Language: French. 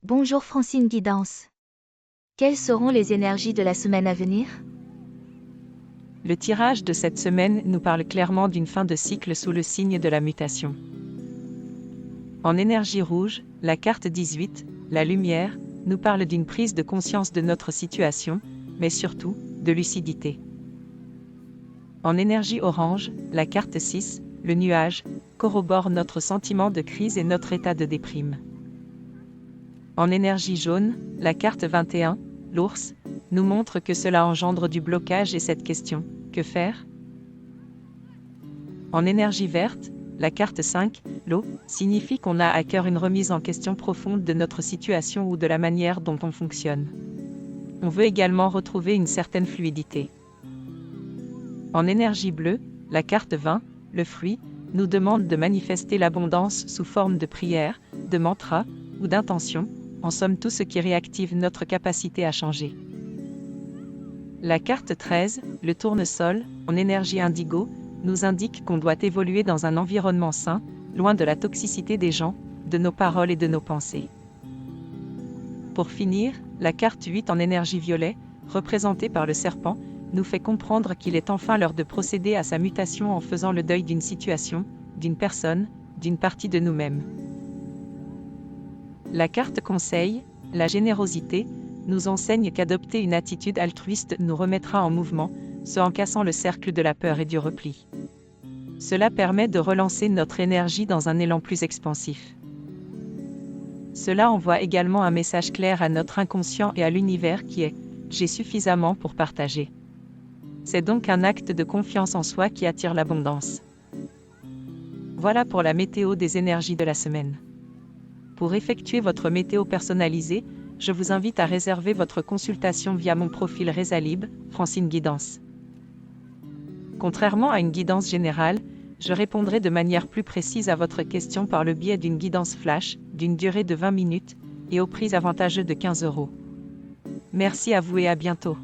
Bonjour Francine Guidance. Quelles seront les énergies de la semaine à venir? Le tirage de cette semaine nous parle clairement d'une fin de cycle sous le signe de la mutation. En énergie rouge, la carte 18, la lumière, nous parle d'une prise de conscience de notre situation, mais surtout, de lucidité. En énergie orange, la carte 6, le nuage, corrobore notre sentiment de crise et notre état de déprime. En énergie jaune, la carte 21, l'ours, nous montre que cela engendre du blocage et cette question, que faire? En énergie verte, la carte 5, l'eau, signifie qu'on a à cœur une remise en question profonde de notre situation ou de la manière dont on fonctionne. On veut également retrouver une certaine fluidité. En énergie bleue, la carte 20, le fruit, nous demande de manifester l'abondance sous forme de prière, de mantra ou d'intention, en somme tout ce qui réactive notre capacité à changer. La carte 13, le tournesol, en énergie indigo, nous indique qu'on doit évoluer dans un environnement sain, loin de la toxicité des gens, de nos paroles et de nos pensées. Pour finir, la carte 8 en énergie violet, représentée par le serpent, nous fait comprendre qu'il est enfin l'heure de procéder à sa mutation en faisant le deuil d'une situation, d'une personne, d'une partie de nous-mêmes. La carte conseil, la générosité, nous enseigne qu'adopter une attitude altruiste nous remettra en mouvement, ce en cassant le cercle de la peur et du repli. Cela permet de relancer notre énergie dans un élan plus expansif. Cela envoie également un message clair à notre inconscient et à l'univers qui est « j'ai suffisamment pour partager ». C'est donc un acte de confiance en soi qui attire l'abondance. Voilà pour la météo des énergies de la semaine. Pour effectuer votre météo personnalisée, je vous invite à réserver votre consultation via mon profil Rezalib, Francine Guidance. Contrairement à une guidance générale, je répondrai de manière plus précise à votre question par le biais d'une guidance flash, d'une durée de 20 minutes, et au prix avantageux de 15 €. Merci à vous et à bientôt.